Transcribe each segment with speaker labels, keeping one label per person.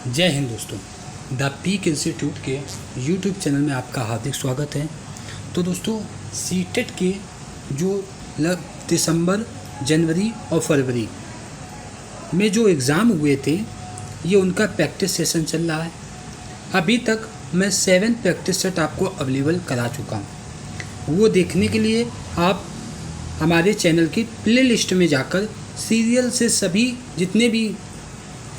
Speaker 1: जय हिंद दोस्तों, the peak institute के यूट्यूब चैनल में आपका हार्दिक स्वागत है। तो दोस्तों, सीटेट के जो दिसंबर, जनवरी और फरवरी में जो एग्ज़ाम हुए थे, ये उनका प्रैक्टिस सेशन चल रहा है। अभी तक मैं 7 प्रैक्टिस सेट आपको अवेलेबल करा चुका हूँ। वो देखने के लिए आप हमारे चैनल की प्ले लिस्ट में जाकर सीरियल से सभी जितने भी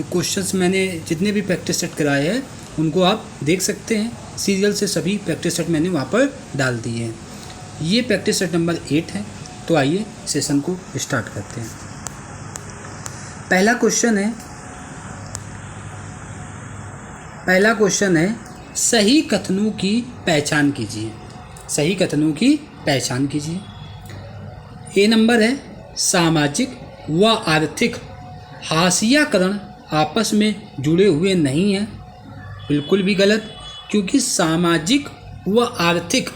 Speaker 1: क्वेश्चंस मैंने जितने भी प्रैक्टिस सेट कराए हैं उनको आप देख सकते हैं। सीरियल से सभी प्रैक्टिस सेट मैंने वहाँ पर डाल दिए हैं। ये प्रैक्टिस सेट नंबर 8 है। तो आइए सेशन को स्टार्ट करते हैं। पहला क्वेश्चन है सही कथनों की पहचान कीजिए। सही कथनों की पहचान कीजिए। ए नंबर है सामाजिक व आर्थिक हाशियाकरण आपस में जुड़े हुए नहीं हैं। बिल्कुल भी गलत, क्योंकि सामाजिक व आर्थिक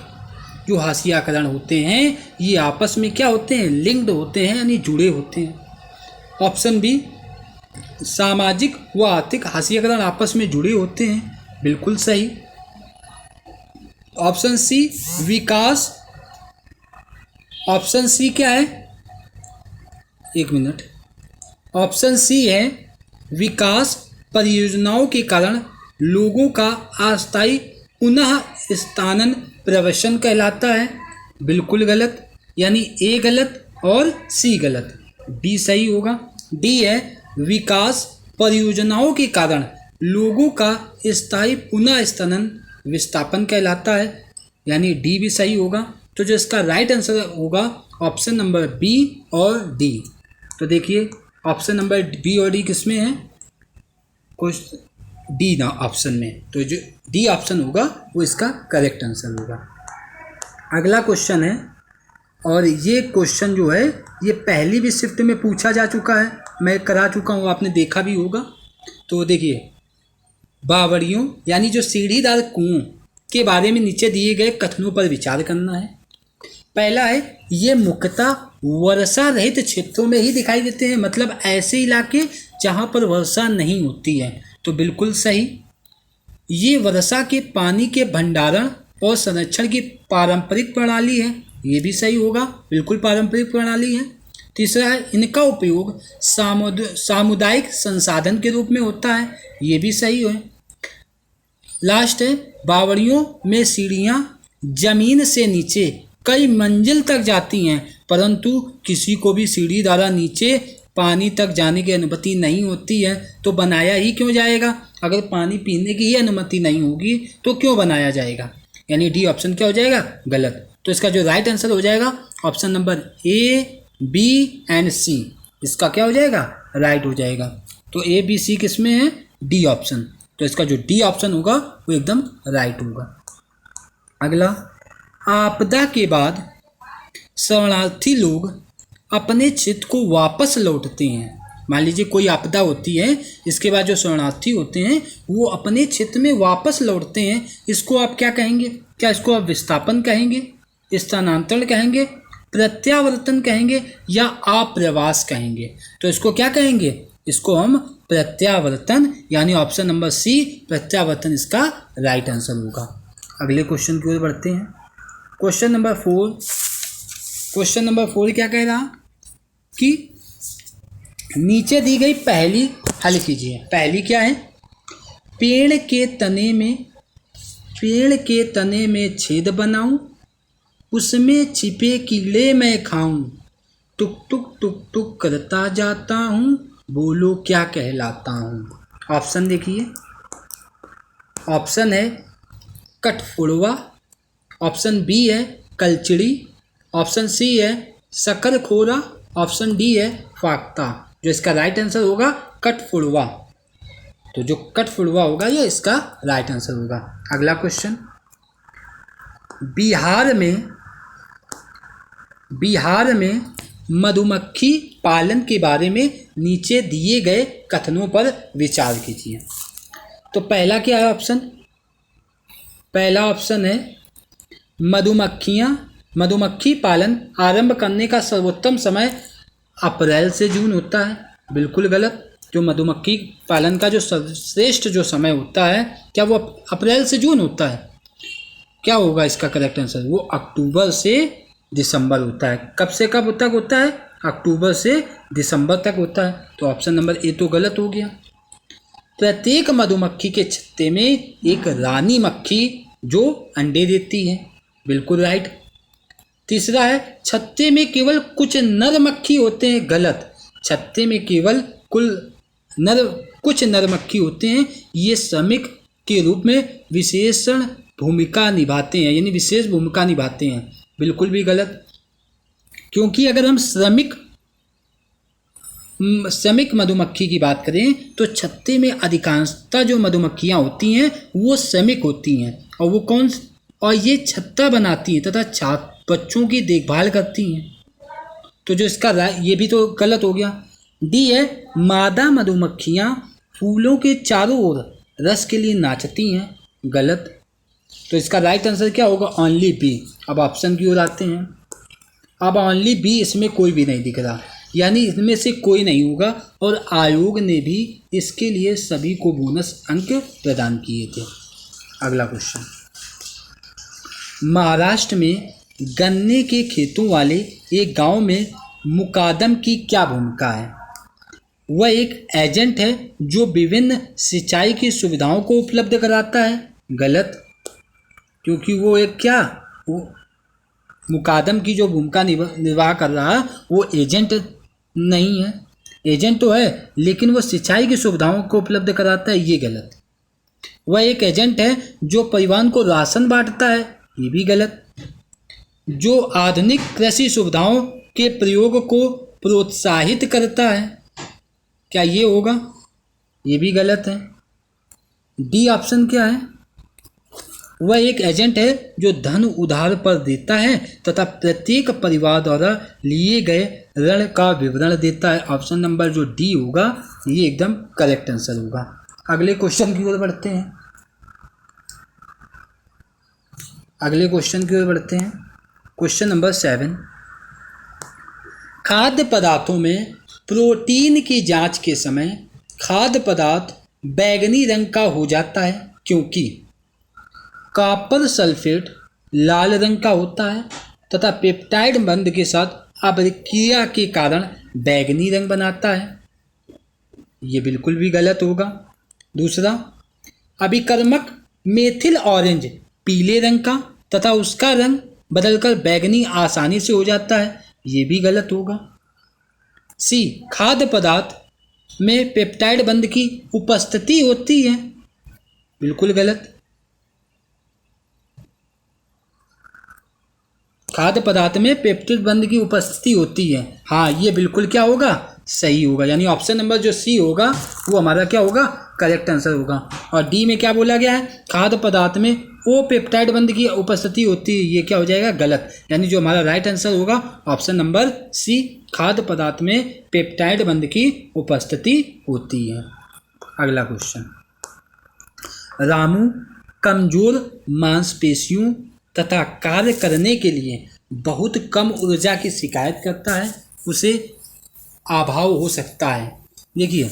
Speaker 1: जो हाशियाकरण होते हैं ये आपस में क्या होते हैं, लिंक्ड होते हैं, यानी जुड़े होते हैं। ऑप्शन बी, सामाजिक व आर्थिक हाशियाकरण आपस में जुड़े होते हैं, बिल्कुल सही। ऑप्शन सी विकास, ऑप्शन सी क्या है, एक मिनट, ऑप्शन सी है विकास परियोजनाओं के कारण लोगों का अस्थायी पुनः स्थानन प्रवसन कहलाता है, बिल्कुल गलत, यानी ए गलत और सी गलत, डी सही होगा। डी है विकास परियोजनाओं के कारण लोगों का स्थायी पुनः स्थानन विस्थापन कहलाता है, यानी डी भी सही होगा। तो जो इसका राइट आंसर होगा ऑप्शन नंबर बी और डी। तो देखिए ऑप्शन नंबर बी और डी किस में है, कुछ डी ना ऑप्शन में, तो जो डी ऑप्शन होगा वो इसका करेक्ट आंसर होगा। अगला क्वेश्चन है, और ये क्वेश्चन जो है ये पहली भी शिफ्ट में पूछा जा चुका है, मैं करा चुका हूँ, आपने देखा भी होगा। तो देखिए, बावड़ियों यानी जो सीढ़ीदार कुओं के बारे में नीचे दिए गए कथनों पर विचार करना है। पहला है ये मुख्यतः वर्षा रहित क्षेत्रों में ही दिखाई देते हैं, मतलब ऐसे इलाके जहाँ पर वर्षा नहीं होती है, तो बिल्कुल सही। ये वर्षा के पानी के भंडारण और संरक्षण की पारंपरिक प्रणाली है, ये भी सही होगा, बिल्कुल पारंपरिक प्रणाली है। तीसरा है इनका उपयोग सामुदायिक संसाधन के रूप में होता है, ये भी सही है। लास्ट है बावड़ियों में सीढ़ियाँ जमीन से नीचे कई मंजिल तक जाती हैं, परंतु किसी को भी सीढ़ी द्वारा नीचे पानी तक जाने की अनुमति नहीं होती है, तो बनाया ही क्यों जाएगा। अगर पानी पीने की ही अनुमति नहीं होगी तो क्यों बनाया जाएगा, यानी डी ऑप्शन क्या हो जाएगा, गलत। तो इसका जो राइट आंसर हो जाएगा option number A, B and C, इसका क्या हो जाएगा, राइट हो जाएगा। तो ए बी सी किस में है, डी ऑप्शन, तो इसका जो डी ऑप्शन होगा वो एकदम राइट होगा। अगला, आपदा के बाद शरणार्थी लोग अपने क्षेत्र को वापस लौटते हैं। मान लीजिए कोई आपदा होती है, इसके बाद जो शरणार्थी होते हैं वो अपने क्षेत्र में वापस लौटते हैं, इसको आप क्या कहेंगे, क्या इसको आप विस्थापन कहेंगे, स्थानांतरण कहेंगे, प्रत्यावर्तन कहेंगे या आप्रवास कहेंगे। तो इसको क्या कहेंगे, इसको हम प्रत्यावर्तन, यानी ऑप्शन नंबर सी प्रत्यावर्तन इसका राइट आंसर होगा। अगले क्वेश्चन की ओर बढ़ते हैं। क्वेश्चन नंबर 4 क्या कह रहा कि नीचे दी गई पहली हल कीजिए। पहली क्या है, पेड़ के तने में छेद बनाऊं, उसमें छिपे कीड़े मैं खाऊं, टुक टुक टुक टुक करता जाता हूं, बोलो क्या कहलाता हूं। ऑप्शन देखिए, ऑप्शन है कठफोड़वा, ऑप्शन बी है कलचिड़ी, ऑप्शन सी है शकरखोरा, ऑप्शन डी है फाख्ता। जो इसका राइट आंसर होगा कठफोड़वा, तो जो कठफोड़वा होगा ये इसका राइट आंसर होगा। अगला क्वेश्चन, बिहार में मधुमक्खी पालन के बारे में नीचे दिए गए कथनों पर विचार कीजिए। तो पहला क्या है ऑप्शन, पहला ऑप्शन है मधुमक्खी पालन आरंभ करने का सर्वोत्तम समय अप्रैल से जून होता है, बिल्कुल गलत। जो मधुमक्खी पालन का जो सर्वश्रेष्ठ जो समय होता है, क्या वो अप्रैल से जून होता है? क्या होगा इसका करेक्ट आंसर? वो अक्टूबर से दिसंबर होता है। कब से कब तक होता है? अक्टूबर से दिसंबर तक होता है। तो ऑप्शन नंबर ए तो गलत हो गया। प्रत्येक मधुमक्खी के छत्ते में एक रानी मक्खी जो अंडे देती है, बिल्कुल राइट। तीसरा है छत्ते में केवल कुछ नर मक्खी होते हैं, गलत। छत्ते में केवल कुछ नर मक्खी होते हैं, ये श्रमिक के रूप में विशेषण भूमिका निभाते हैं, यानी विशेष भूमिका निभाते हैं, बिल्कुल भी गलत। क्योंकि अगर हम श्रमिक मधुमक्खी की बात करें तो छत्ते में अधिकांशतः जो मधुमक्खियां होती हैं वो श्रमिक होती हैं, और ये छत्ता बनाती हैं तथा बच्चों की देखभाल करती हैं। तो जो इसका ये भी तो गलत हो गया। डी है मादा मधुमक्खियां फूलों के चारों ओर रस के लिए नाचती हैं, गलत। तो इसका राइट आंसर क्या होगा? Only B. अब ऑप्शन की ओर आते हैं। अब ओनली बी, इसमें कोई भी नहीं दिख रहा, यानी इसमें से कोई नहीं होगा, और आयोग ने भी इसके लिए सभी को बोनस अंक प्रदान किए थे। अगला क्वेश्चन, महाराष्ट्र में गन्ने के खेतों वाले एक गांव में मुकादम की क्या भूमिका है? वह एक एजेंट है जो विभिन्न सिंचाई की सुविधाओं को उपलब्ध कराता है, गलत। क्योंकि वो एक वो मुकादम की जो भूमिका निर्वाह कर रहा है वो एजेंट नहीं है। एजेंट तो है लेकिन वो सिंचाई की सुविधाओं को उपलब्ध कराता है, ये गलत। वह एक एजेंट है जो परिवहन को राशन बांटता है, ये भी गलत। जो आधुनिक कृषि सुविधाओं के प्रयोग को प्रोत्साहित करता है, क्या ये होगा? ये भी गलत है। डी ऑप्शन क्या है? वह एक एजेंट है जो धन उधार पर देता है तथा प्रत्येक परिवार द्वारा लिए गए ऋण का विवरण देता है। ऑप्शन नंबर जो डी होगा ये एकदम करेक्ट आंसर होगा। अगले क्वेश्चन की ओर बढ़ते हैं। क्वेश्चन नंबर 7, खाद्य पदार्थों में प्रोटीन की जांच के समय खाद्य पदार्थ बैंगनी रंग का हो जाता है क्योंकि कॉपर सल्फेट लाल रंग का होता है तथा पेप्टाइड बंध के साथ अभिक्रिया के कारण बैंगनी रंग बनाता है, ये बिल्कुल भी गलत होगा। दूसरा, अभिकर्मक मेथिल ऑरेंज पीले रंग का तथा उसका रंग बदलकर बैंगनी आसानी से हो जाता है, ये भी गलत होगा। सी, खाद्य पदार्थ में पेप्टाइड बंध की उपस्थिति होती है, बिल्कुल गलत। खाद्य पदार्थ में पेप्टाइड बंध की उपस्थिति होती है, हाँ ये बिल्कुल क्या होगा? सही होगा। यानी ऑप्शन नंबर जो सी होगा वो हमारा क्या होगा? करेक्ट आंसर होगा। और डी में क्या बोला गया है? खाद्य पदार्थ में ओ पेप्टाइड बंध की उपस्थिति होती है, ये क्या हो जाएगा? गलत। यानी जो हमारा राइट आंसर होगा ऑप्शन नंबर सी, खाद्य पदार्थ में पेप्टाइड बंध की उपस्थिति होती है। अगला क्वेश्चन, रामू कमजोर मांसपेशियों तथा कार्य करने के लिए बहुत कम ऊर्जा की शिकायत करता है, उसे अभाव हो सकता है। देखिए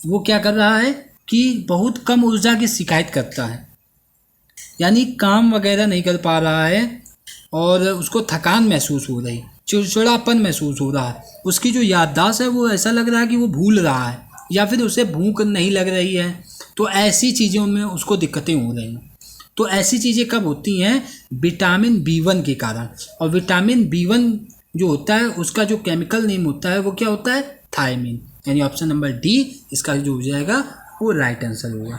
Speaker 1: वो क्या कर रहा है कि बहुत कम ऊर्जा की शिकायत करता है, यानी काम वगैरह नहीं कर पा रहा है और उसको थकान महसूस हो रही, चिड़चिड़ापन महसूस हो रहा है, उसकी जो याददाश्त है वो ऐसा लग रहा है कि वो भूल रहा है, या फिर उसे भूख नहीं लग रही है। तो ऐसी चीज़ों में उसको दिक्कतें हो रही हैं। तो ऐसी चीज़ें कब होती हैं? विटामिन B1 के कारण। और विटामिन B1 जो होता है उसका जो केमिकल नेम होता है वो क्या होता है? थायमिन। यानी ऑप्शन नंबर डी इसका जो हो जाएगा वो राइट आंसर होगा।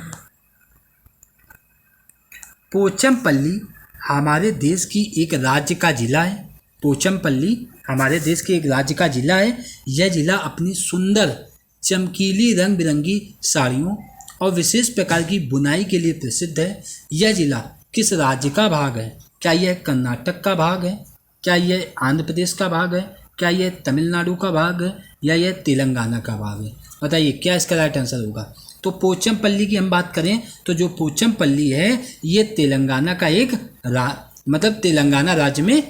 Speaker 1: पोचमपल्ली हमारे देश की एक राज्य का जिला है। पोचमपल्ली हमारे देश के एक राज्य का जिला है। यह जिला अपनी सुंदर चमकीली रंग बिरंगी साड़ियों और विशेष प्रकार की बुनाई के लिए प्रसिद्ध है। यह जिला किस राज्य का भाग है? क्या यह कर्नाटक का भाग है? क्या यह आंध्र प्रदेश का भाग है? क्या यह तमिलनाडु का भाग है? या यह तेलंगाना का भाग है? बताइए क्या इसका राइट आंसर होगा। तो पोचमपल्ली की हम बात करें तो जो पोचमपल्ली है ये तेलंगाना का एक मतलब तेलंगाना राज्य में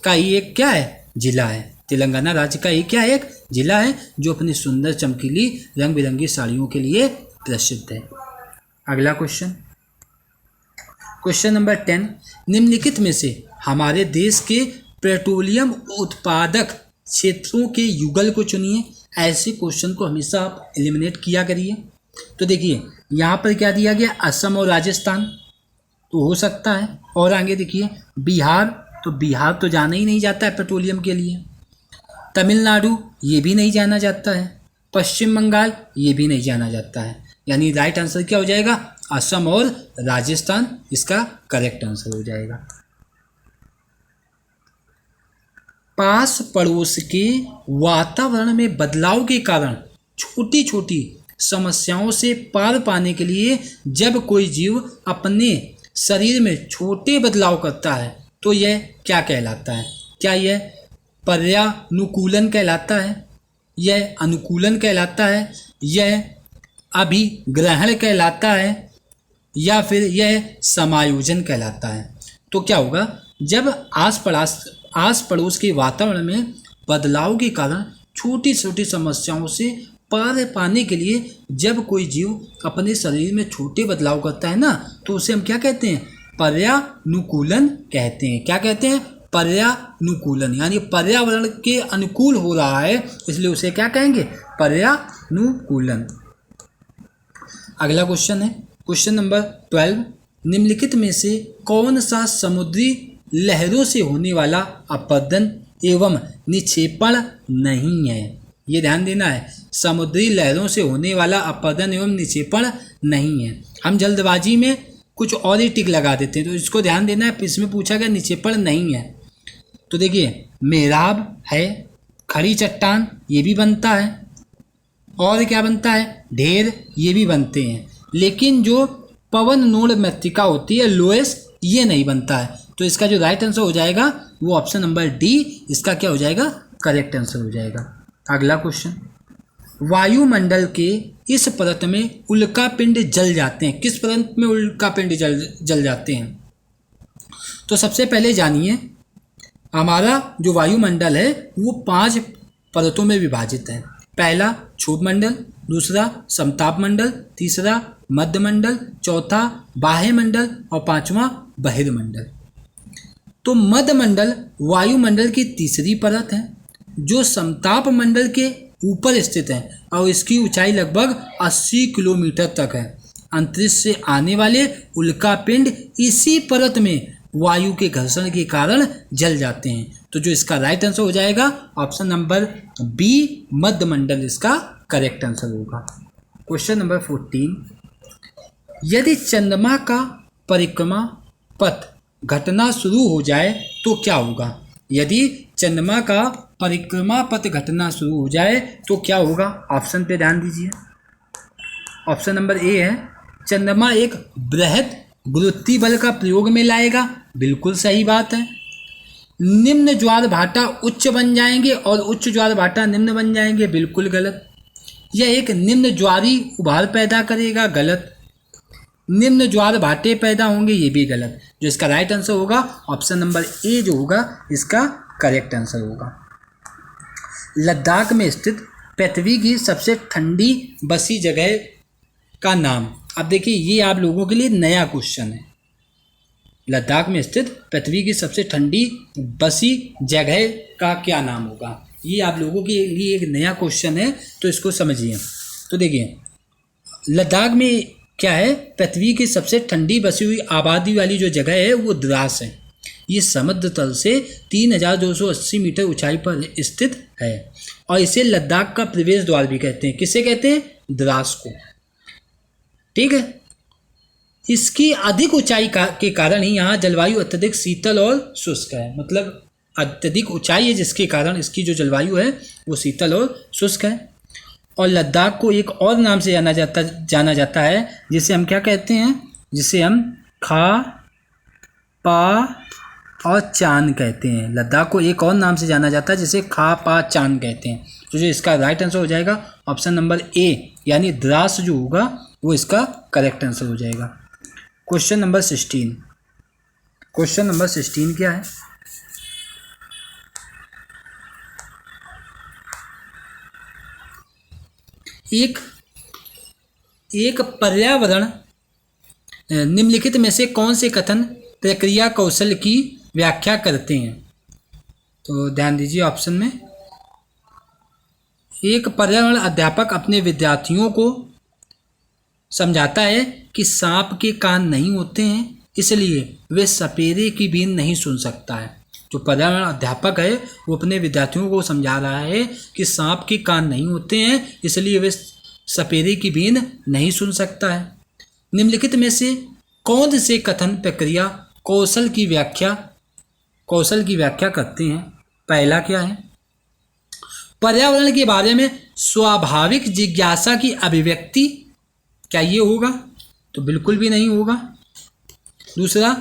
Speaker 1: का ही एक क्या है? जिला है। तेलंगाना राज्य का एक क्या है, एक जिला है जो अपनी सुंदर चमकीली रंग बिरंगी साड़ियों के लिए प्रसिद्ध है। अगला क्वेश्चन, क्वेश्चन नंबर 10, निम्नलिखित में से हमारे देश के पेट्रोलियम उत्पादक क्षेत्रों के युगल को चुनिए। ऐसे क्वेश्चन को हमेशा आप एलिमिनेट किया करिए। तो देखिए यहाँ पर क्या दिया गया, असम और राजस्थान, तो हो सकता है। और आगे देखिए बिहार, तो बिहार तो जाना ही नहीं जाता है पेट्रोलियम के लिए। तमिलनाडु ये भी नहीं जाना जाता है। पश्चिम बंगाल ये भी नहीं जाना जाता है। यानी राइट आंसर क्या हो जाएगा, असम और राजस्थान इसका करेक्ट आंसर हो जाएगा। पास पड़ोस के वातावरण में बदलाव के कारण छोटी छोटी समस्याओं से पार पाने के लिए जब कोई जीव अपने शरीर में छोटे बदलाव करता है तो यह क्या कहलाता है? क्या यह पर्यानुकूलन कहलाता है, यह अनुकूलन कहलाता है, यह अभिग्रहण कहलाता है, या फिर यह समायोजन कहलाता है? तो क्या होगा, जब आस पड़ोस के वातावरण में बदलाव के कारण छोटी छोटी समस्याओं से पार पाने के लिए जब कोई जीव अपने शरीर में छोटे बदलाव करता है ना, तो उसे हम क्या कहते हैं, पर्यानुकूलन कहते हैं। क्या कहते हैं, पर्यानुकूलन। यानी पर्यावरण के अनुकूल हो रहा है इसलिए उसे क्या कहेंगे, पर्यानुकूलन। अगला क्वेश्चन है क्वेश्चन नंबर 12, निम्नलिखित में से कौन सा समुद्री लहरों से होने वाला अपरदन एवं निक्षेपण नहीं है? ये ध्यान देना है, समुद्री लहरों से होने वाला अपरदन एवं निक्षेपण नहीं है। हम जल्दबाजी में कुछ और ही टिक लगा देते हैं, तो इसको ध्यान देना है। इसमें पूछा गया निक्षेपण नहीं है, तो देखिए मेराब है, खड़ी चट्टान ये भी बनता है, और क्या बनता है, ढेर ये भी बनते हैं, लेकिन जो पवन नोड मृत्तिका होती है लोएस, ये नहीं बनता है। तो इसका जो राइट आंसर हो जाएगा वो ऑप्शन नंबर डी इसका क्या हो जाएगा, करेक्ट आंसर हो जाएगा। अगला क्वेश्चन, वायुमंडल के इस परत में उल्कापिंड जल जाते हैं। किस परत में उल्कापिंड जल जाते हैं? तो सबसे पहले जानिए, हमारा जो वायुमंडल है वो 5 परतों में विभाजित है। पहला क्षोभ मंडल, दूसरा समताप मंडल, तीसरा मध्य मंडल, चौथा बाह्य मंडल और पांचवा बहिर्मंडल। तो मध्य मंडल वायुमंडल की तीसरी परत है जो समताप मंडल के ऊपर स्थित है और इसकी ऊंचाई लगभग 80 किलोमीटर तक है। अंतरिक्ष से आने वाले उल्कापिंड इसी परत में वायु के घर्षण के कारण जल जाते हैं। तो जो इसका राइट आंसर हो जाएगा ऑप्शन नंबर बी, मध्य मंडल इसका करेक्ट आंसर होगा। क्वेश्चन नंबर 14, यदि चंद्रमा का परिक्रमा पथ घटना शुरू हो जाए तो क्या होगा? यदि चंद्रमा का परिक्रमा पथ घटना शुरू हो जाए तो क्या होगा? ऑप्शन पे ध्यान दीजिए। ऑप्शन नंबर ए है, चंद्रमा एक बृहद गुरुत्वीय बल का प्रयोग में लाएगा। बिल्कुल सही बात है। निम्न ज्वार भाटा उच्च बन जाएंगे और उच्च ज्वार भाटा निम्न बन जाएंगे। बिल्कुल गलत। यह एक निम्न ज्वारी उभार पैदा करेगा। गलत। निम्न ज्वार भाटे पैदा होंगे। ये भी गलत। जो इसका राइट आंसर होगा ऑप्शन नंबर ए जो होगा इसका करेक्ट आंसर होगा। लद्दाख में स्थित पृथ्वी की सबसे ठंडी बसी जगह का नाम। अब देखिए ये आप लोगों के लिए नया क्वेश्चन है। लद्दाख में स्थित पृथ्वी की सबसे ठंडी बसी जगह का क्या नाम होगा? ये आप लोगों के लिए एक नया क्वेश्चन है, तो इसको समझिए। तो देखिए लद्दाख में क्या है, पृथ्वी की सबसे ठंडी बसी हुई आबादी वाली जो जगह है वो द्रास है। ये समुद्र तल से 3280 मीटर ऊंचाई पर स्थित है और इसे लद्दाख का प्रवेश द्वार भी कहते हैं। किसे कहते हैं? द्रास को। ठीक है। इसकी अधिक ऊंचाई के कारण ही यहाँ जलवायु अत्यधिक शीतल और शुष्क है। मतलब अत्यधिक ऊंचाई है जिसके कारण इसकी जो जलवायु है वो शीतल और शुष्क है। और लद्दाख को एक और नाम से जाना जाता है जिसे हम क्या कहते हैं? जिसे हम खा पा और चांद कहते हैं। लद्दाख को एक और नाम से जाना जाता है जिसे खा पा चांद कहते हैं। तो जो इसका राइट आंसर हो जाएगा ऑप्शन नंबर ए यानी द्रास जो होगा वो इसका करेक्ट आंसर हो जाएगा। Question number 16। क्वेश्चन नंबर 16 क्या है? एक एक पर्यावरण निम्नलिखित में से कौन से कथन प्रक्रिया कौशल की व्याख्या करते हैं? तो ध्यान दीजिए ऑप्शन में, एक पर्यावरण अध्यापक अपने विद्यार्थियों को समझाता है कि सांप के कान नहीं होते हैं, इसलिए वे सपेरे की बीन नहीं सुन सकता है। जो पर्यावरण अध्यापक है वो अपने विद्यार्थियों को समझा रहा है कि सांप के कान नहीं होते हैं, इसलिए वे सपेरे की बीन नहीं सुन सकता है। निम्नलिखित में से कौन से कथन प्रक्रिया कौशल की व्याख्या करते हैं? पहला क्या है? पर्यावरण के बारे में स्वाभाविक जिज्ञासा की अभिव्यक्ति, क्या ये होगा? तो बिल्कुल भी नहीं होगा। दूसरा,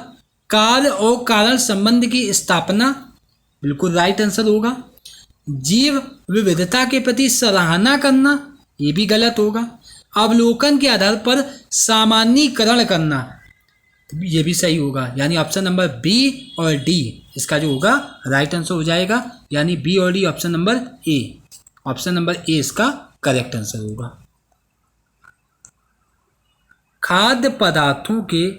Speaker 1: कार्य और कारण संबंध की स्थापना, बिल्कुल राइट आंसर होगा। जीव विविधता के प्रति सराहना करना, ये भी गलत होगा। अवलोकन के आधार पर सामान्यीकरण करना, ये भी सही होगा। यानी ऑप्शन नंबर बी और डी इसका जो होगा राइट आंसर हो जाएगा। यानी बी और डी ऑप्शन नंबर ए इसका करेक्ट आंसर होगा। खाद्य पदार्थों के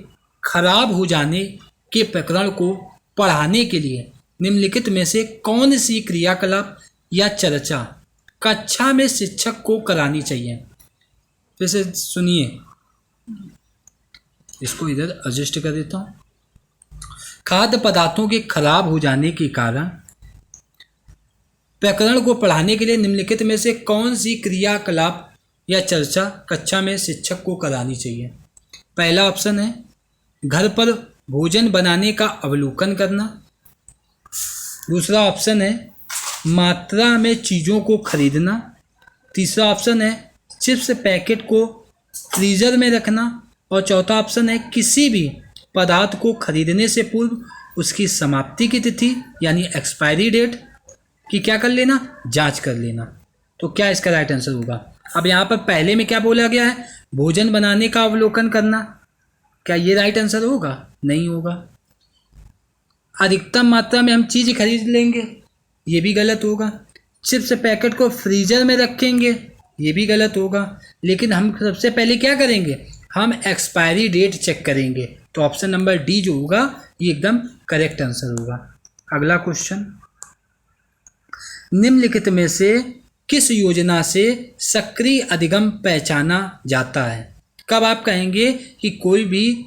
Speaker 1: खराब हो जाने के प्रकरण को पढ़ाने के लिए निम्नलिखित में से कौन सी क्रियाकलाप या चर्चा कक्षा में शिक्षक को करानी चाहिए? फिर से सुनिए, इसको इधर एडजस्ट कर देता हूँ। खाद्य पदार्थों के खराब हो जाने के कारण प्रकरण को पढ़ाने के लिए निम्नलिखित में से कौन सी क्रियाकलाप या चर्चा कक्षा में शिक्षक को करानी चाहिए? पहला ऑप्शन है घर पर भोजन बनाने का अवलोकन करना। दूसरा ऑप्शन है मात्रा में चीज़ों को खरीदना। तीसरा ऑप्शन है चिप्स पैकेट को फ्रीजर में रखना। और चौथा ऑप्शन है किसी भी पदार्थ को खरीदने से पूर्व उसकी समाप्ति की तिथि यानी एक्सपायरी डेट की क्या कर लेना, जांच कर लेना। तो क्या इसका राइट आंसर होगा? अब यहाँ पर पहले में क्या बोला गया है? भोजन बनाने का अवलोकन करना। क्या ये राइट आंसर होगा? नहीं होगा। अधिकतम मात्रा में हम चीज़ खरीद लेंगे, ये भी गलत होगा। चिप्स पैकेट को फ्रीजर में रखेंगे, ये भी गलत होगा। लेकिन हम सबसे पहले क्या करेंगे? हम एक्सपायरी डेट चेक करेंगे। तो ऑप्शन नंबर डी जो होगा ये एकदम करेक्ट आंसर होगा। अगला क्वेश्चन, निम्नलिखित में से किस योजना से सक्रिय अधिगम पहचाना जाता है? कब आप कहेंगे कि कोई भी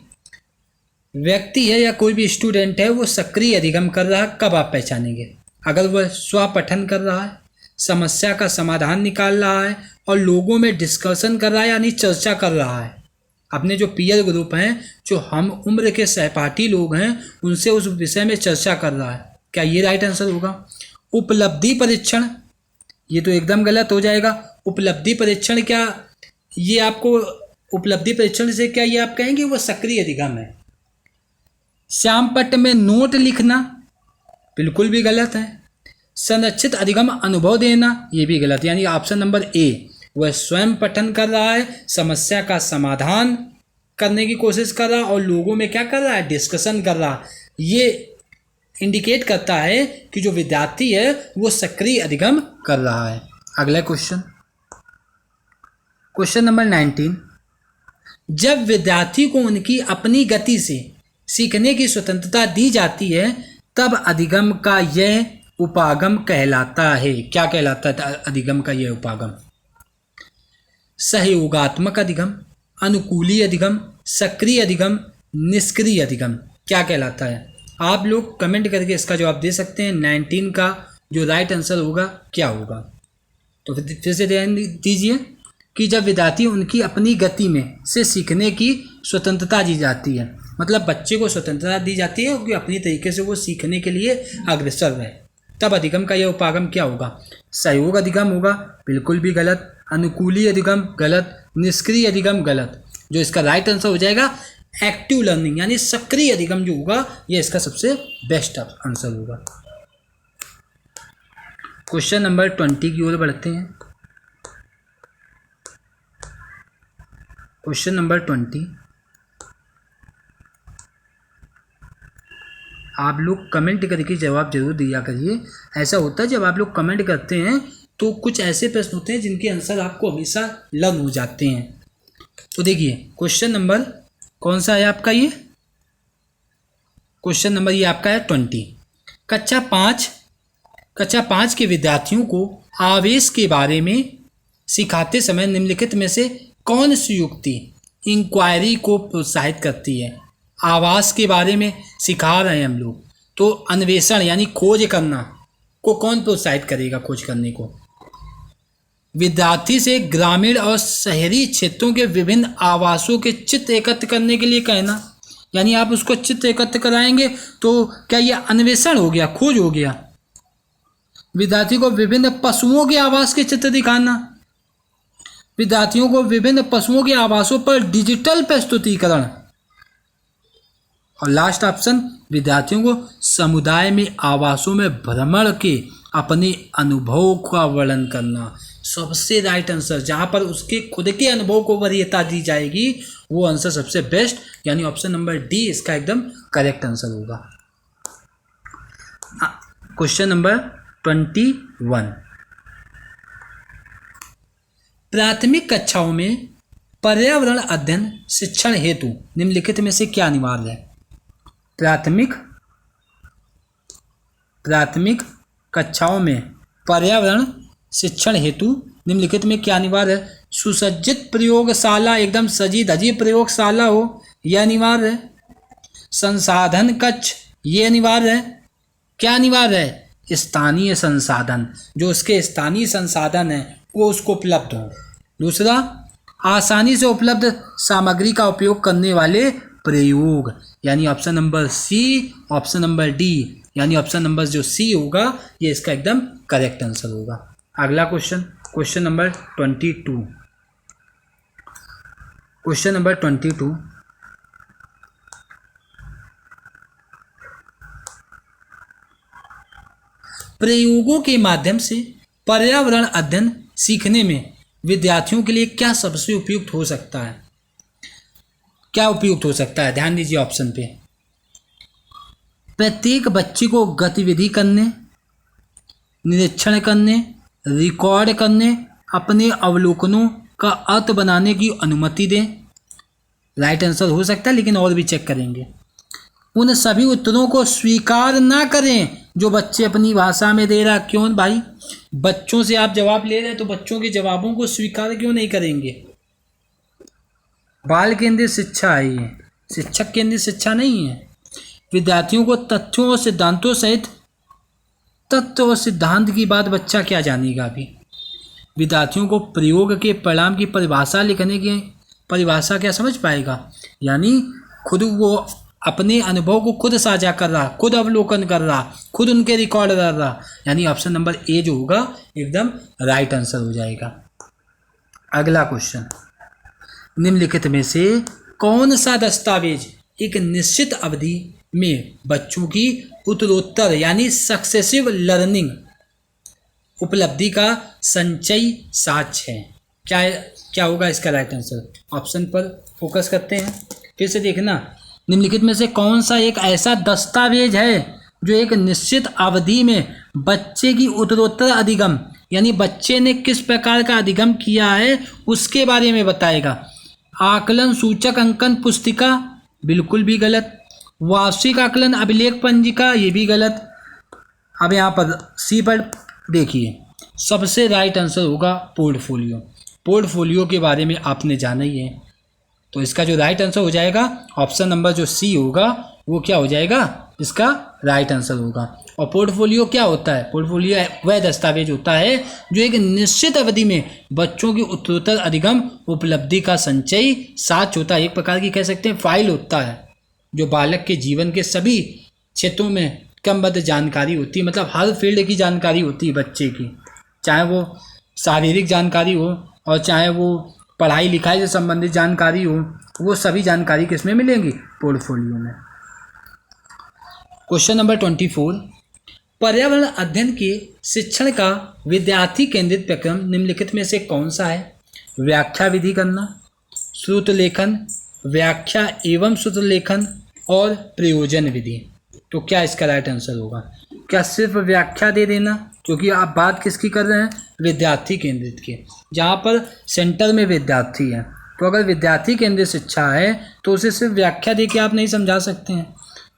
Speaker 1: व्यक्ति है या कोई भी स्टूडेंट है वो सक्रिय अधिगम कर रहा है? कब आप पहचानेंगे? अगर वह स्वपठन कर रहा है, समस्या का समाधान निकाल रहा है और लोगों में डिस्कशन कर रहा है यानी चर्चा कर रहा है, अपने जो पीयर ग्रुप हैं, जो हम उम्र के सहपाठी लोग हैं, उनसे उस विषय में चर्चा कर रहा है। क्या ये राइट आंसर होगा? उपलब्धि परीक्षण, ये तो एकदम गलत हो जाएगा। उपलब्धि परीक्षण क्या ये आपको उपलब्धि परीक्षण से क्या ये आप कहेंगे वो सक्रिय अधिगम है? श्यामपट्ट में नोट लिखना, बिल्कुल भी गलत है। संरक्षित अधिगम अनुभव देना, ये भी गलत। यानी ऑप्शन नंबर ए, वह स्वयं पठन कर रहा है, समस्या का समाधान करने की कोशिश कर रहा है और लोगों में क्या कर रहा है? डिस्कशन कर रहा है। ये इंडिकेट करता है कि जो विद्यार्थी है वो सक्रिय अधिगम कर रहा है। अगला क्वेश्चन, क्वेश्चन नंबर 19, जब विद्यार्थी को उनकी अपनी गति से सीखने की स्वतंत्रता दी जाती है तब अधिगम का यह उपागम कहलाता है। क्या कहलाता है अधिगम का यह उपागम? सहयोगात्मक अधिगम, अनुकूली अधिगम, सक्रिय अधिगम, निष्क्रिय अधिगम, क्या कहलाता है? आप लोग कमेंट करके इसका जवाब दे सकते हैं। 19 का जो राइट आंसर होगा क्या होगा? तो फिर से ध्यान दीजिए कि जब विद्यार्थी उनकी अपनी गति में से सीखने की स्वतंत्रता दी जाती है, मतलब बच्चे को स्वतंत्रता दी जाती है कि अपनी तरीके से वो सीखने के लिए अग्रसर रहे, तब अधिगम का यह उपागम क्या होगा? सहयोग अधिगम होगा, बिल्कुल भी गलत। अनुकूली अधिगम गलत, निष्क्रिय अधिगम गलत। जो इसका राइट आंसर हो जाएगा एक्टिव लर्निंग यानी सक्रिय अधिगम जो होगा यह इसका सबसे बेस्ट आंसर होगा। क्वेश्चन नंबर 20 की ओर बढ़ते हैं। क्वेश्चन नंबर 20, आप लोग कमेंट करके जवाब जरूर दिया करिए। ऐसा होता है जब आप लोग कमेंट करते हैं तो कुछ ऐसे प्रश्न होते हैं जिनके आंसर आपको हमेशा लर्न हो जाते हैं। तो देखिए क्वेश्चन नंबर कौन सा है आपका, ये क्वेश्चन नंबर ये आपका है 20। कक्षा पाँच के विद्यार्थियों को आवेश के बारे में सिखाते समय निम्नलिखित में से कौन सी युक्ति इंक्वायरी को प्रोत्साहित करती है। आवास के बारे में सिखा रहे हैं हम लोग, तो अन्वेषण यानी खोज करना को कौन प्रोत्साहित करेगा, खोज करने को। विद्यार्थी से ग्रामीण और शहरी क्षेत्रों के विभिन्न आवासों के चित्र एकत्र करने के लिए कहना, यानी आप उसको चित्र एकत्र कराएंगे तो क्या ये अन्वेषण हो गया, खोज हो गया। विद्यार्थी को विभिन्न पशुओं के आवास के चित्र दिखाना, विद्यार्थियों को विभिन्न पशुओं के आवासों पर डिजिटल प्रस्तुतिकरण, और लास्ट ऑप्शन विद्यार्थियों को समुदाय में आवासों में भ्रमण के अपने अनुभव का वर्णन करना। सबसे राइट आंसर जहाँ पर उसके खुद के अनुभव को वरीयता दी जाएगी वो आंसर सबसे बेस्ट, यानी ऑप्शन नंबर डी इसका एकदम करेक्ट आंसर होगा। Question number 21। प्राथमिक कक्षाओं में पर्यावरण अध्ययन शिक्षण हेतु निम्नलिखित में से क्या अनिवार्य है। प्राथमिक कक्षाओं में पर्यावरण शिक्षण हेतु निम्नलिखित में क्या अनिवार्य है। सुसज्जित प्रयोगशाला, एकदम सजी धजी प्रयोगशाला हो, यह अनिवार्य है। संसाधन कक्ष, ये अनिवार्य है। क्या अनिवार्य है, स्थानीय संसाधन, जो उसके स्थानीय संसाधन है वो उसको उपलब्ध हो। दूसरा, आसानी से उपलब्ध सामग्री का उपयोग करने वाले प्रयोग, यानी option number C, option number D, यानी ऑप्शन नंबर जो सी होगा ये इसका एकदम करेक्ट आंसर होगा। अगला क्वेश्चन नंबर 22। Question number 22। प्रयोगों के माध्यम से पर्यावरण अध्ययन सीखने में विद्यार्थियों के लिए क्या सबसे उपयुक्त हो सकता है। क्या उपयुक्त हो सकता है, ध्यान दीजिए ऑप्शन पे। प्रत्येक बच्चे को गतिविधि करने, निरीक्षण करने, रिकॉर्ड करने, अपने अवलोकनों का अर्थ बनाने की अनुमति दें। राइट आंसर हो सकता है, लेकिन और भी चेक करेंगे। उन सभी उत्तरों को स्वीकार ना करें जो बच्चे अपनी भाषा में दे रहा। क्यों भाई, बच्चों से आप जवाब ले रहे हैं तो बच्चों के जवाबों को स्वीकार क्यों नहीं करेंगे। बाल केंद्रित शिक्षा है ये, शिक्षक केंद्रित शिक्षा नहीं है। विद्यार्थियों को तथ्यों और सिद्धांतों सहित तत्व और सिद्धांत की बात बच्चा क्या जानेगा। अभी विद्यार्थियों को प्रयोग के परिणाम की परिभाषा लिखने की परिभाषा क्या समझ पाएगा, यानी खुद वो अपने अनुभव को खुद साझा कर रहा, खुद अवलोकन कर रहा, खुद उनके रिकॉर्ड कर रहा, यानी ऑप्शन नंबर ए जो होगा एकदम राइट आंसर हो जाएगा। अगला क्वेश्चन, निम्नलिखित में से कौन सा दस्तावेज एक निश्चित अवधि में बच्चों की उत्तरोत्तर यानी सक्सेसिव लर्निंग उपलब्धि का संचयी साक्ष्य है। क्या होगा इसका राइट आंसर। ऑप्शन पर फोकस करते हैं, फिर से देखना। निम्नलिखित में से कौन सा एक ऐसा दस्तावेज है जो एक निश्चित अवधि में बच्चे की उत्तरोत्तर अधिगम यानी बच्चे ने किस प्रकार का अधिगम किया है उसके बारे में बताएगा। आकलन सूचक अंकन पुस्तिका, बिल्कुल भी गलत। वार्षिक आकलन अभिलेख पंजिका, ये भी गलत। अब यहाँ पर सी पर देखिए, सबसे राइट आंसर होगा पोर्टफोलियो। पोर्टफोलियो के बारे में आपने जाना ही है, तो इसका जो राइट आंसर हो जाएगा ऑप्शन नंबर जो सी होगा वो क्या हो जाएगा, इसका राइट आंसर होगा। और पोर्टफोलियो क्या होता है, पोर्टफोलियो वह दस्तावेज होता है जो एक निश्चित अवधि में बच्चों की उत्तरोत्तर अधिगम उपलब्धि का संचयी साक्ष्य होता है। एक प्रकार की कह सकते हैं फाइल होता है जो बालक के जीवन के सभी क्षेत्रों में क्रमबद्ध जानकारी होती है, मतलब हर फील्ड की जानकारी होती है बच्चे की, चाहे वो शारीरिक जानकारी हो और चाहे वो पढ़ाई लिखाई से संबंधित जानकारी हो, वो सभी जानकारी किसमें मिलेंगी, पोर्टफोलियो में। क्वेश्चन नंबर 24, पर्यावरण अध्ययन के शिक्षण का विद्यार्थी केंद्रित प्रक्रम निम्नलिखित में से कौन सा है। व्याख्या विधि करना, श्रुत लेखन, व्याख्या एवं श्रुत लेखन और प्रयोजन विधि। तो क्या इसका राइट आंसर होगा। क्या सिर्फ व्याख्या दे देना, क्योंकि आप बात किसकी कर रहे हैं, विद्यार्थी केंद्रित के, जहाँ पर सेंटर में विद्यार्थी है। तो अगर विद्यार्थी केंद्रित शिक्षा है तो उसे सिर्फ व्याख्या देके आप नहीं समझा सकते हैं,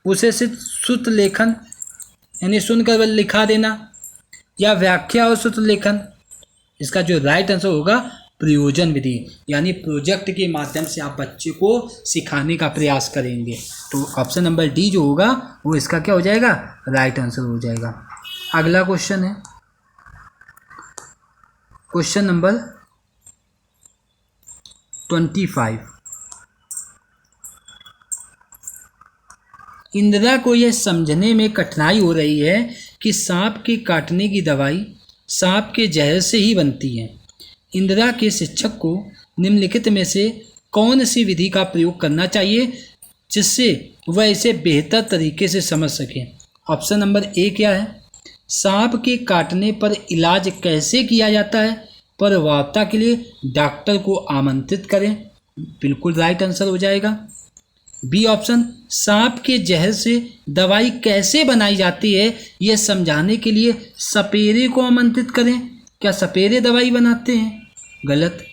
Speaker 1: उसे सिर्फ शुद्ध लेखन यानी सुनकर लिखा देना या व्याख्या और शुद्ध लेखन, इसका जो राइट आंसर होगा प्रयोजन विधि, यानी प्रोजेक्ट के माध्यम से आप बच्चे को सिखाने का प्रयास करेंगे। तो ऑप्शन नंबर डी जो होगा वो इसका क्या हो जाएगा, राइट आंसर हो जाएगा। अगला क्वेश्चन है क्वेश्चन नंबर 25। इंदिरा को यह समझने में कठिनाई हो रही है कि सांप के काटने की दवाई सांप के जहर से ही बनती है। इंदिरा के शिक्षक को निम्नलिखित में से कौन सी विधि का प्रयोग करना चाहिए जिससे वह इसे बेहतर तरीके से समझ सके। ऑप्शन नंबर ए क्या है, सांप के काटने पर इलाज कैसे किया जाता है, पर वार्ता के लिए डॉक्टर को आमंत्रित करें, बिल्कुल राइट आंसर हो जाएगा। बी ऑप्शन, सांप के जहर से दवाई कैसे बनाई जाती है यह समझाने के लिए सपेरे को आमंत्रित करें, क्या सपेरे दवाई बनाते हैं, गलत।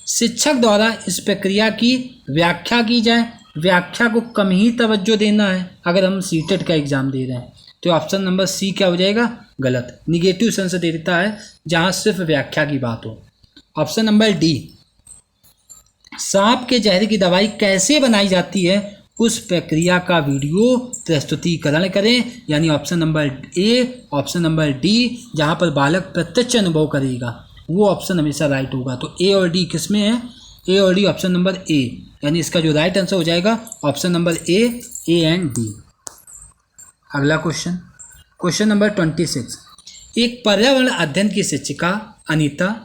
Speaker 1: शिक्षक द्वारा इस प्रक्रिया की व्याख्या की जाए, व्याख्या को कम ही तवज्जो देना है अगर हम सीटेट का एग्जाम दे रहे हैं। तो ऑप्शन नंबर सी क्या हो जाएगा, गलत। निगेटिव सेंस देता है जहां सिर्फ व्याख्या की बात हो। ऑप्शन नंबर डी, सांप के जहर की दवाई कैसे बनाई जाती है उस प्रक्रिया का वीडियो प्रस्तुतिकरण करें, यानी ऑप्शन नंबर ए, ऑप्शन नंबर डी जहां पर बालक प्रत्यक्ष अनुभव करेगा वो ऑप्शन हमेशा राइट होगा। तो ए और डी किस में है, ए और डी ऑप्शन नंबर ए, यानी इसका जो राइट आंसर हो जाएगा option number A and D. अगला क्वेश्चन, क्वेश्चन नंबर 26। एक पर्यावरण अध्ययन की शिक्षिका अनीता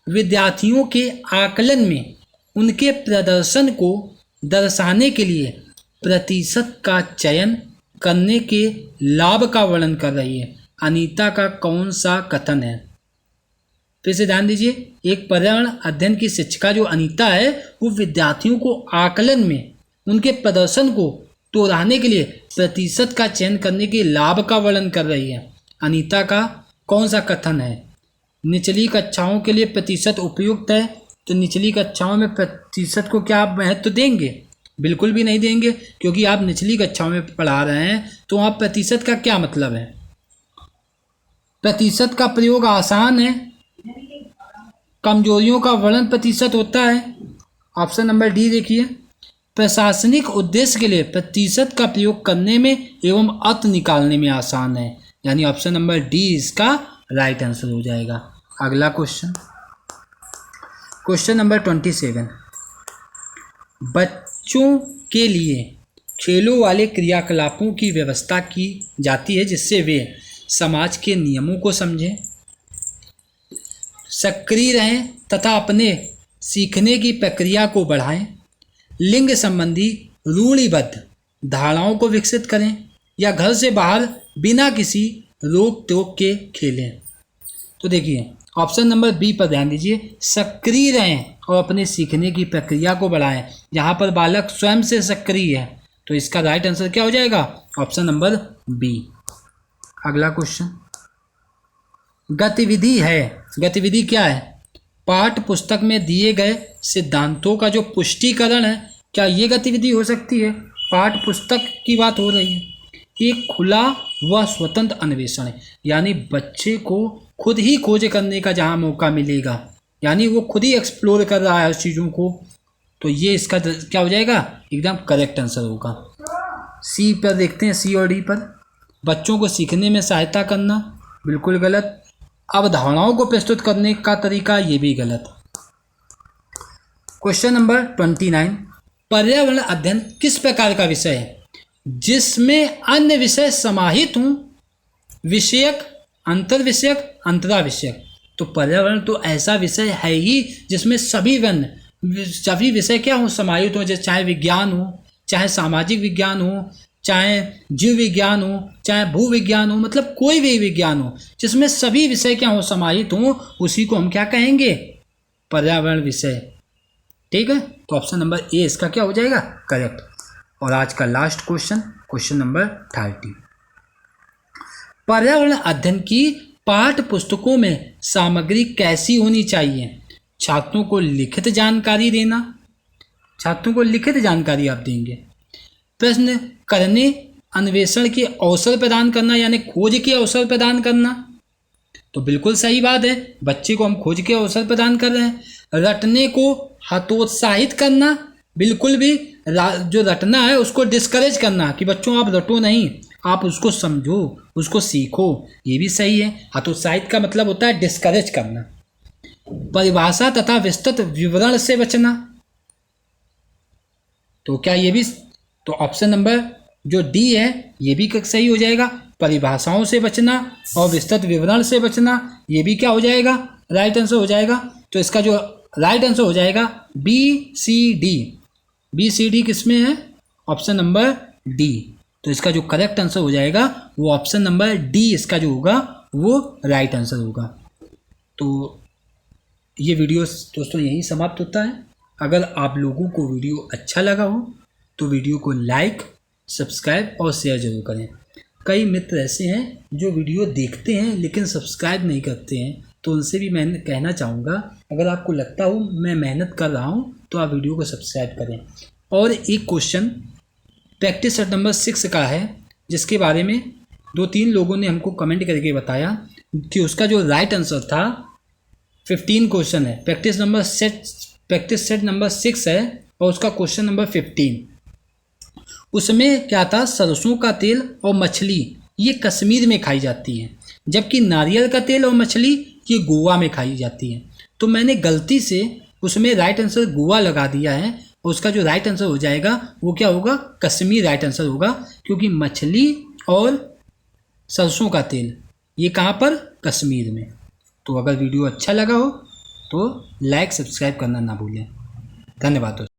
Speaker 1: विद्यार्थियों के आकलन में उनके प्रदर्शन को दर्शाने के लिए प्रतिशत का चयन करने के लाभ का वर्णन कर रही है। अनीता का कौन सा कथन है, फिर से ध्यान दीजिए। एक पर्यावरण अध्ययन की शिक्षिका जो अनीता है वो विद्यार्थियों को आकलन में उनके प्रदर्शन को दोहराने के लिए प्रतिशत का चयन करने के लाभ का वर्णन कर रही है। अनीता का कौन सा कथन है, निचली कक्षाओं के लिए प्रतिशत उपयुक्त है, तो निचली कक्षाओं में प्रतिशत को क्या आप महत्व देंगे, बिल्कुल भी नहीं देंगे, क्योंकि आप निचली कक्षाओं में पढ़ा रहे हैं। तो आप प्रतिशत का क्या मतलब है, प्रतिशत का प्रयोग आसान है, कमजोरियों का वर्णन प्रतिशत होता है। ऑप्शन नंबर डी देखिए, प्रशासनिक उद्देश्य के लिए प्रतिशत का प्रयोग करने में एवं अर्थ निकालने में आसान है, यानी ऑप्शन नंबर डी इसका राइट आंसर हो जाएगा। अगला क्वेश्चन, क्वेश्चन नंबर 27। बच्चों के लिए खेलों वाले क्रियाकलापों की व्यवस्था की जाती है जिससे वे समाज के नियमों को समझें, सक्रिय रहें तथा अपने सीखने की प्रक्रिया को बढ़ाएं, लिंग संबंधी रूढ़िबद्ध धारणाओं को विकसित करें, या घर से बाहर बिना किसी रोक टोक के खेलें। तो देखिए ऑप्शन नंबर बी पर ध्यान दीजिए, सक्रिय रहें और अपने सीखने की प्रक्रिया को बढ़ाएं। यहाँ पर बालक स्वयं से सक्रिय है, तो इसका राइट आंसर क्या हो जाएगा, ऑप्शन नंबर बी। अगला क्वेश्चन, गतिविधि है, गतिविधि क्या है, पाठ्य पुस्तक में दिए गए सिद्धांतों का जो पुष्टिकरण है, क्या ये गतिविधि हो सकती है, पाठ्य पुस्तक की बात हो रही है। एक खुला व स्वतंत्र अन्वेषण है, यानी बच्चे को खुद ही खोज करने का जहाँ मौका मिलेगा, यानी वो खुद ही एक्सप्लोर कर रहा है उस चीज़ों को, तो ये इसका क्या हो जाएगा, एकदम करेक्ट आंसर होगा। सी पर देखते हैं, सी और डी पर, बच्चों को सीखने में सहायता करना, बिल्कुल गलत। अवधारणाओं को प्रस्तुत करने का तरीका, ये भी गलत। Question number 29। पर्यावरण अध्ययन किस प्रकार का विषय है जिसमें अन्य विषय समाहित हों, विषयक, अंतर विषयक, अंतरा विषयक। तो पर्यावरण तो ऐसा विषय है ही जिसमें सभी विषय क्या हो, समाहित हो, जैसे चाहे विज्ञान हो, चाहे सामाजिक विज्ञान हो, चाहे जीव विज्ञान हो, चाहे भूविज्ञान हो, मतलब कोई भी विज्ञान हो जिसमें सभी विषय क्या हो, समाहित हो, उसी को हम क्या कहेंगे, पर्यावरण विषय। ठीक है, तो ऑप्शन नंबर ए इसका क्या हो जाएगा, करेक्ट। और आज का लास्ट क्वेश्चन, क्वेश्चन नंबर 30। पर्यावरण अध्ययन की पाठ्य पुस्तकों में सामग्री कैसी होनी चाहिए? छात्रों को लिखित जानकारी देना, छात्रों को लिखित जानकारी आप देंगे। प्रश्न करने, अन्वेषण के अवसर प्रदान करना यानी खोज के अवसर प्रदान करना, तो बिल्कुल सही बात है, बच्चे को हम खोज के अवसर प्रदान कर रहे हैं। रटने को हतोत्साहित करना, बिल्कुल भी जो रटना है उसको डिस्करेज करना कि बच्चों आप रटो नहीं, आप उसको समझो, उसको सीखो, ये भी सही है। हतोत्साहित का मतलब होता है डिस्करेज करना। परिभाषा तथा विस्तृत विवरण से बचना, तो क्या ये भी, तो ऑप्शन नंबर जो डी है ये भी सही हो जाएगा। परिभाषाओं से बचना और विस्तृत विवरण से बचना, ये भी क्या हो जाएगा? राइट आंसर हो जाएगा। तो इसका जो राइट आंसर हो जाएगा B C D. B C D किस में है? Option number D. तो इसका जो करेक्ट आंसर हो जाएगा वो ऑप्शन नंबर डी, इसका जो होगा वो राइट आंसर होगा। तो ये वीडियो दोस्तों यहीं समाप्त होता है। अगर आप लोगों को वीडियो अच्छा लगा हो तो वीडियो को लाइक, सब्सक्राइब और शेयर जरूर करें। कई मित्र ऐसे हैं जो वीडियो देखते हैं लेकिन सब्सक्राइब नहीं करते हैं, तो उनसे भी मैं कहना चाहूँगा, अगर आपको लगता हो मैं मेहनत कर रहा हूँ तो आप वीडियो को सब्सक्राइब करें। और एक क्वेश्चन प्रैक्टिस सेट नंबर 6 का है, जिसके बारे में 2-3 लोगों ने हमको कमेंट करके बताया कि उसका जो राइट आंसर था 15 क्वेश्चन है। प्रैक्टिस सेट नंबर 6 है और उसका क्वेश्चन नंबर 15, उसमें क्या था? सरसों का तेल और मछली ये कश्मीर में खाई जाती हैं, जबकि नारियल का तेल और मछली ये गोवा में खाई जाती हैं। तो मैंने गलती से उसमें राइट आंसर गोवा लगा दिया है और उसका जो राइट आंसर हो जाएगा वो क्या होगा? कश्मीर राइट आंसर होगा, क्योंकि मछली और सरसों का तेल ये कहाँ पर? कश्मीर में। तो अगर वीडियो अच्छा लगा हो तो लाइक, सब्सक्राइब करना ना भूलें। धन्यवाद दोस्तों।